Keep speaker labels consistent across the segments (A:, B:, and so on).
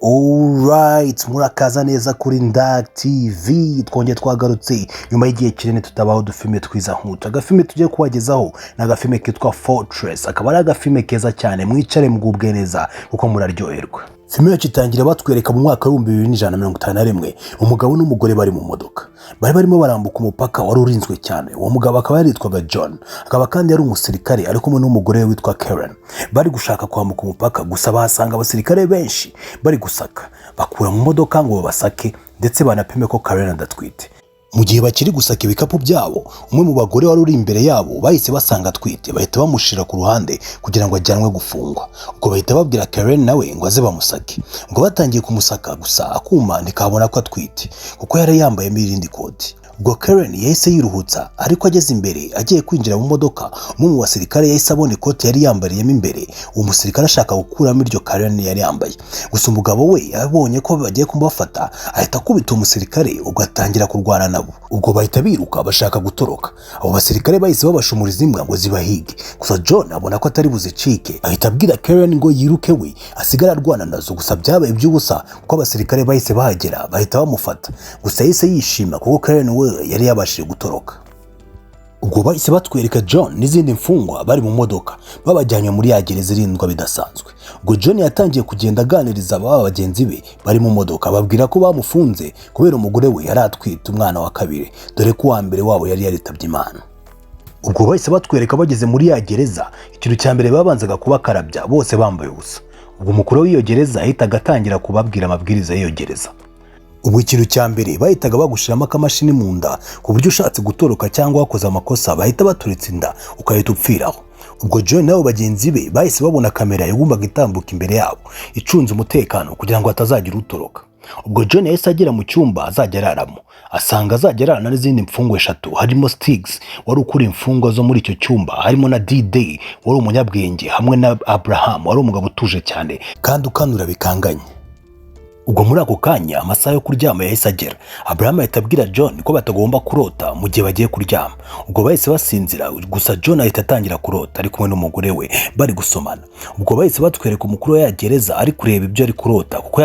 A: Alright, murakaza neza kuri Ndag TV. Twongeye twagarutse nyuma y'igihe kinini tutabaho udufilme twiza nk'utu. Agafilme tugiye kubagezaho ni agafilme kitwa Fortress. Akaba ari agafilme keza cyane, mwicare mugubwe neza kuko muraryoherwa. Filme yacu itangira batwereka mu mwaka wa 2151 umugabo n'umugore bari mu modoka. Bari barimo barambuka umupaka wari urinzwe cyane. Uwo mugabo akaba yaritwaga John, akaba kandi yari umusirikare ari kumwe n'umugore witwa Karen. Bari gushaka kwambuka umupaka, gusa bahasanga abasirikare benshi bari gusaka. Bakura mu modoka ngo babasake ndetse banapime ko Karen adatwite. Mu gihe bakiri gusaka ibikapu byabo, umwe mu bagore wari uri imbere yabo bahise basanga atwite, bahita bamushira ku ruhande kugira ngo ajyanwe gufungwa. Ubwo bahita babwira Karen nawe ngo aze bamusake. Ngo batangiye kumusaka, gusa akuma ntikabona ko atwite kuko yari yambaye irindi koti. Ubwo Karen yahise yiruhutsa, ariko ageze imbere agiye kwinjira mu modoka, umwe mu basirikare yahise abona ikoti yari yambariyemo imbere. Uwo musirikare ashaka gukuramo iryo Karen yari yambaye, gusa umugabo we yabonye ko bagiye kumufata, ahita akubita umusirikare ugatangira kurwana nabo. Ubwo bahita biruka bashaka gutoroka. Abo basirikare bahise babashumuriza imbwa ngo zibahige, gusa John abona ko atari buzicike, ahita abwira Karen ngo yiruke we asigara arwana nazo. Gusa byabaye by'ubusa kuko abasirikare bahise bahagera bahita bamufata, gusa yahise yishima kuko Karen we yari yabashije gutoroka. Ubwo bahise batwereka John n'izindi mfungwa bari mu modoka babajyanye muri ya gereza irindwa bidasanzwe. Ubwo John yatangiye kugenda aganiriza aba bagenzi be bari mu modoka, babwira ko bamufunze kubera umugore we yari atwite umwana wa kabiri, dore ko uwa mbere wabo yari yaritabye Imana. Ubwo bahise batwereka bageze muri ya gereza. Ikintu cya mbere babanzaga kubakarabya bose bambaye ubusa. Ubwo umukuru w'iyo gereza ahitaga atangira kubabwira amabwiriza y'iyo gereza. Ubwo ikintu cya mbere bahitaga bagushiramo akamashini mu nda, ku buryo ushatse gutoroka cyangwa wakoze amakosa bahita baturitsa inda ukahita upfiraho. Ubwo John nabo bagenzi be bahise babona kamera yagombaga itambuka imbere yabo icunze umutekano kugira ngo hatazagira utoroka. Ubwo John yahise agera mu cyumba azajya araramo, asanga azajya ararana n'izindi mfungwa 3, harimo Stiggs wari ukuri imfungwa zo muri icyo cyumba, harimo na D-Day wari umunyabwenge, hamwe na Abraham wari umugabo utuje cyane kandi ukanura bikanganye. Ubwo muri ako kanya amasaha yo kuryama yahise agera. Abraham ahita abwira John ko batagomba kurota mu gihe bagiye kuryama. Ubwo bahise basinzira, gusa John ahita atangira kurota ari kumwe n'umugore we bari gusomana. Ubwo bahise batwereka umukuru wa gereza ari kureba ibyo ari kurota kuko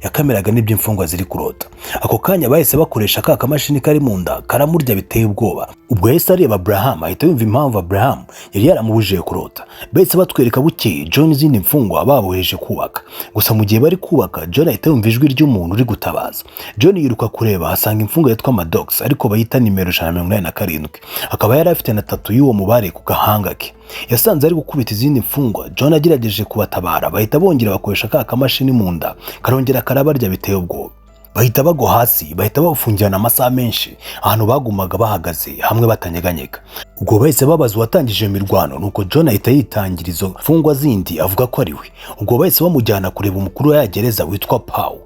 A: yakameraga n'ibyo imfungwa ziri kurota. Ako kanya bahise bakoresha ka kamashini kari mu nda karamurya biteye ubwoba. Ubwo yahise areba Abraham, ahita yumva impamvu Abraham yari yaramubujije kurota. Bahise batwereka bukeye John n'izindi mfungwa baboheje kubaka, gusa mu gihe bari kubaka John ahita yumva ijwi ry'umuntu uri gutabaza. John yiruka kureba, asanga imfungwa yitwa Maddox ariko bayita nimero 187. Akaba yari afite na tattoo y'uwo mubare ku gahanga ke. Yasanze ari gukubita izindi mfungwa. John agerageje kubatabara, bahita bongera bakoresha ka kamashini mu nda karongera karabarya biteye ubwoba. Bahita bagwa hasi, bahita bafungirana amasaha menshi ahantu bagumaga bahagaze hamwe batanyeganyega. Ubwo bahise babaza uwatangije imirwano, nuko John ahita yitangira izo mfungwa zindi avuga ko ari we. Ubwo bahise bamujyana kureba umukuru wa gereza witwa Paul.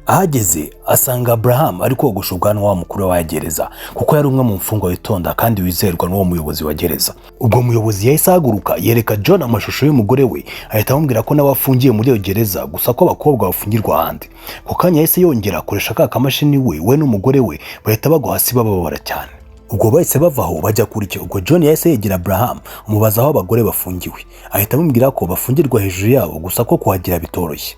A: Ahageze asanga Abraham ari kogosha ubwanwa wa mukuru wa gereza kuko yari umwe mu mfungwa witonda kandi wizerwa n'uwo muyobozi wa gereza. Ubwo muyobozi yahise ahaguruka yereka John amashusho y'umugore we, ahita amubwira ko n'abafungiye muri iyo gereza, gusa ko abakobwa bafungirwa ahandi. Ku kanya yahise yongera akoresha ka kamashini we n'umugore we bahita bagwa hasi bababara cyane. Ubwo bahise bavaho bajya kurya. Ubwo John yahise yegera Abraham umubaza aho abagore bafungiwe, ahita amubwira ko bafungirwa hejuru yabo, gusa ko kuhagera bitoroshye.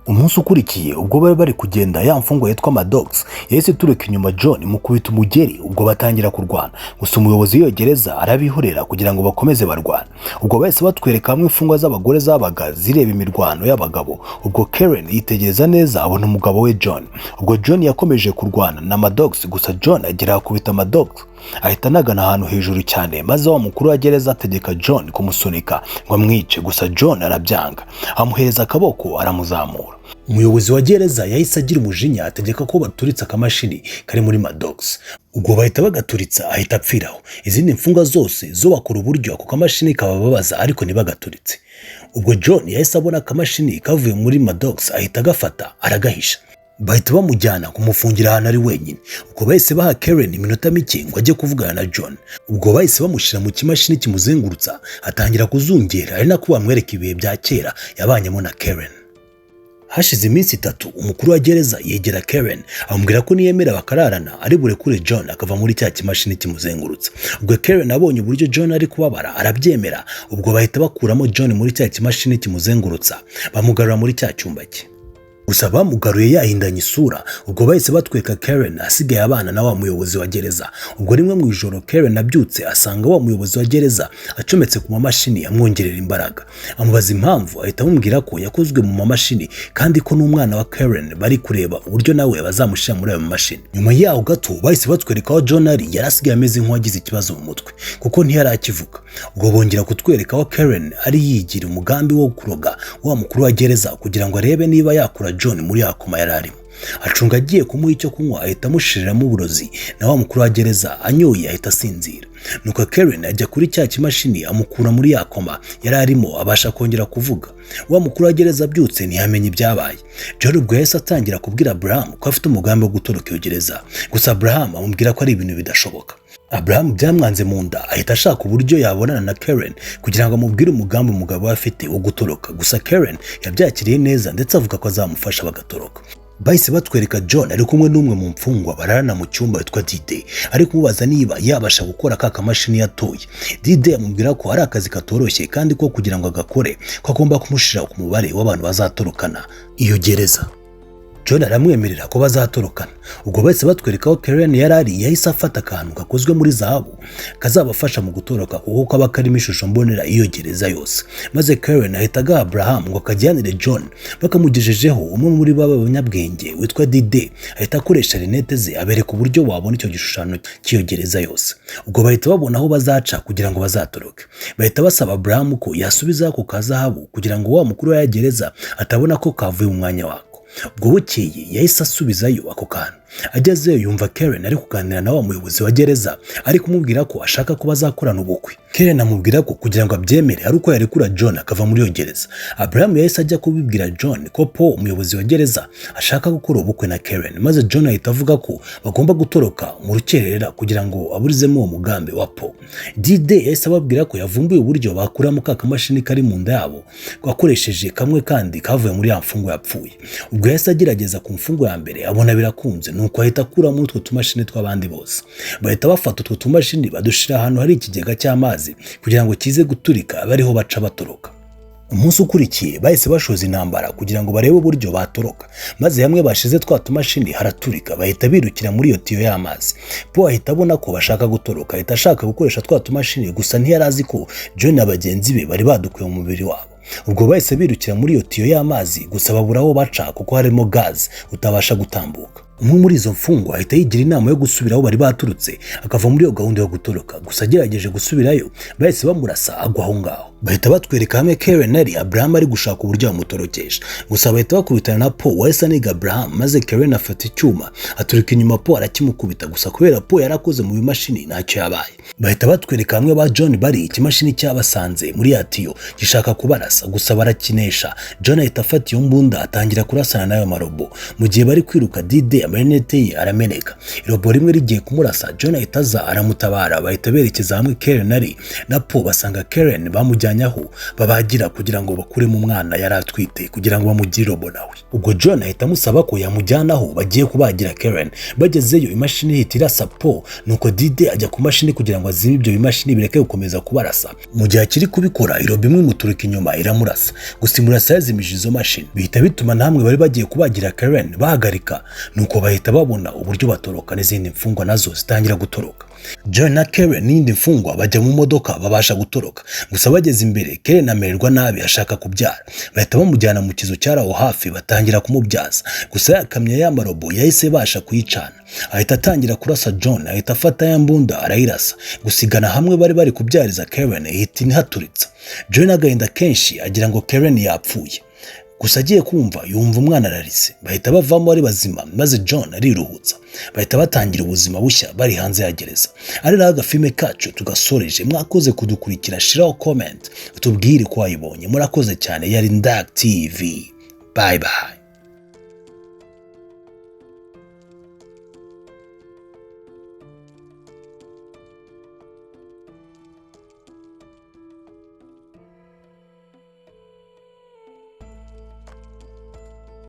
A: Umunsi ukurikiye ubwo bari kugenda, ya mfungwa yitwa Maddox yahise ituruka inyuma John mukubita umugeri. Ubwo batangira kurwana, gusa umuyobozi w'iyo gereza arabihorera kugira ngo bakomeze barwana. Ubwo bahise batwereka hamwe imfungwa z'abagore zabaga zireba imirwano y'abagabo. Ubwo Karen yitegereza neza abona umugabo we John. Ubwo John yakomeje kurwana na Maddox, gusa John agera akubita Maddox ahita anagana ahantu hejuru cyane, maze wa mukuru wa gereza ategeka John kumusunika ngo amwice, gusa John arabyanga, amuhereza akaboko aramuzamura. Umuyobozi wa gereza yahise agira umujinya, ategeka ko baturitsa akamashini kari muri Maddox. Ubwo bahita bagaturitsa ahita apfiraho. Izindi mfungwa zose zo bakora uburyo ako kamashini kabababaza ariko ntibagaturitse. Ubwo John yahise abona akamashini kavuye muri Maddox ahita agafata aragahisha. Bahita bamujyana kumufungira ahantu ari wenyine. Ubwo bahise baha Karen iminota mike ngo ajye kuvugana na John. Ubwo bahise bamushyira mu kimashini kimuzengurutsa, atangira kuzungera, ari nako bamwereka ibihe bya kera yabanyemo na Karen. Hashize iminsi 3 umukuru wa gereza yegera Karen amubwira ko niyemera bakararana ari burekure John akava muri cya kimashini kimuzengurutsa. Ubwo Karen abonye uburyo John ari kubabara arabyemera. Ubwo bahita bakuramo John muri cya kimashini kimuzengurutsa bamugarura muri cya cyumba cye. gusa bamugaruye yahindanye isura. Ubwo bahise batweka Karen asigaye abana na wa muyobozi wa gereza. Ubwo rimwe mu ijoro Karen abyutse asanga wa muyobozi wa gereza acometse ku mamashini amwongerera imbaraga. Amubaza impamvu, ahita amubwira ko yakozwe mu mamashini kandi ko n'umwana wa Karen bari kureba uburyo nawe bazamushyira muri ayo mamashini. Nyuma yaho gato bahise batwereka aho John yari asigaye ameze nk'uwagize ikibazo mu mutwe kuko ntiyari akivuga. Ubwo bongera kutwereka aho Karen ari yigira umugambi wo kuroga wa mukuru wa gereza kugira ngo arebe niba yakura John muri yakoma yari arimo. Acunga agiye kumuha icyo kunywa ahita amushiriramo uburozi na wa mukuru wa gereza anyoye ahita asinzira. Nuko Karen ajya kuri cya kimashini amukura muri yakoma yari arimo abasha kongera kuvuga. Wa mukuru wa gereza abyutse ntiyamenye ibyabaye. John ubwo yahise atangira kubwira Abraham ko afite umugambi wo gutoroka iyo gereza, gusa Abraham amubwira ko ari ibintu bidashoboka. Abraham byamwanze mu nda ahita ashaka uburyo yabonana na Karen kugira ngo amubwire umugambi umugabo we afite wo gutoroka, gusa Karen yabyakiriye neza ndetse avuga ko azamufasha bagatoroka. Bahise batwereka John ari kumwe n'umwe mu mfungwa bararana mu cyumba witwa Dide, ari kumubaza niba yabasha gukora ka kamashini yatoye. Dide amubwira ko ari akazi katoroshye kandi ko kugira ngo agakore ko agomba kumushira ku mubare w'abantu bazatorokana iyo gereza. John aramwemerera ko bazatorokana. Ubwo bahise batwereka aho Karen yari ari yahise afata akantu gakozwe muri zahabu kazabafasha mu gutoroka kuko kaba karimo ishusho mbonera iyo gereza yose. Maze Karen ahita agaha Abraham ngo akajyanire John, bakamugejejeho umwe muri baba banyabwenge witwa Dide ahita akoresha rinete ze abereka uburyo wabona icyo gishushanyo cy'iyo gereza yose. Ubwo bahita babona aho bazaca kugira ngo bazatoroke. Bahita basaba Abraham ko yasubiza ako kazahabu kugira ngo wa mukuru wa gereza atabona ko kavuye mu mwanya wako. Ubwo bukeye yahise asubizayo ako kantu. Agezeyo yumva Karen ari kuganira na wa muyobozi wa gereza ari kumubwira ko ashaka ko bazakorana ubukwe. Karen amubwira ko kugira ngo abyemere ari uko yarekura John akava muri iyo gereza. Abraham yahise ajya kubibwira John ko Paul umuyobozi wa gereza ashaka gukora ubukwe na Karen, maze John ahita avuga ko bagomba gutoroka mu rukerera kugira ngo aburizemo uwo mugambi wa Paul. Dide yahise ababwira ko yavumbuye uburyo bakuramo ka kamashini kari mu nda yabo akoresheje kamwe kandi kavuye muri ya mfungwa yapfuye. Ubwo yahise agerageza ku mfungwa ya mbere abona birakunze, nuko ahita akuramo utwo tumashini tw'abandi bose. Bahita bafata utwo tumashini badushira ahantu hari ikigega cy'amazi kugira ngo kize guturika bariho baca batoroka. Umunsi ukurikiye bahise bashoza intambara kugira ngo barebe uburyo batoroka, maze hamwe bashize twa tumashini haraturika bahita birukira muri iyo tiyo y'amazi. Paul ahita abona ko bashaka gutoroka, ahita ashaka gukoresha twa tumashini, gusa ntiyari azi ko John na bagenzi be bari badukuye mu mubiri wabo. Ubwo bahise birukira muri iyo tiyo y'amazi, gusa babura aho baca kuko harimo gaz utabasha gutambuka. Umwe muri izo mfungwa ahita yigira inama yo gusubira aho bari baturutse akava muri iyo gahunda yo gutoroka, gusa agerageje gusubirayo bahise bamurasa agwa aho ngaho. Bahita batwereka hamwe Karen ari Abraham ari gushaka uburyo bamutorokesha, gusa bahita bakubitana na Paul wahise aniga Abraham, maze Karen afata icyuma aturika inyuma Paul arakimukubita, gusa kubera Paul yarakoze mu bimashini ntacyo yabaye. Bahita batwereka hamwe ba John bari ikimashini cyabasanze muri ya tiyo gishaka kubarasa, gusa barakinesha. John ahita afata iyo mbunda atangira kurasana n'ayo marobo. Mu gihe bari kwiruka Dide amarinete ye arameneka. Irobo rimwe rigiye kumurasa John ahita aza aramutabara, bahita berekeza hamwe Karen ari na Paul basanga Karen bamujyanyaho babagira kugira ngo bakuremo umwana yari atwite kugira ngo bamugire robo nawe. Ubwo John ahita amusaba ko yamujyanaho bagiye kubagira Karen. Bagezeyo imashini ihita irasa Paul, nuko Dide ajya ku mashini kugira ngo azime ibyo bimashini bireke gukomeza kubarasa. Mu gihe akiri kubikora irobo imwe imuturuka inyuma iramurasa, gusa imurasa yazimije izo mashini bihita bituma namwe bari bagiye kubagira Karen bahagarika, nuko bahita babona uburyo batoroka n'izindi mfungwa nazo zitangira gutoroka. John na Karen n'indi mfungwa bajya mu modoka babasha gutoroka, gusa bageze imbere Karen amererwa nabi ashaka kubyara. Bahita bamujyana mu kizu cyaraho hafi batangira kumubyaza, gusa yakamya ya marobo yahise basha kuyicana. Ahita atangira kurasa John, ahita afata ya mbunda arayirasa, gusigana hamwe bari kubyariza Karen ihita inhaturitsa. John agahinda kenshi agira ngo Karen yapfuye, gusa agiye kumva yumva umwana ararise. Bahita bavamo ari bazima, maze John ariruhutsa. Bahita batangira ubuzima bushya bari hanze ya gereza. Ari naho agafilme kacu tugasoreje. Mwakoze kudukurikira, shiraho comment utubwire ko wayibonye. Murakoze cyane. Yari Ndak TV. Bye bye.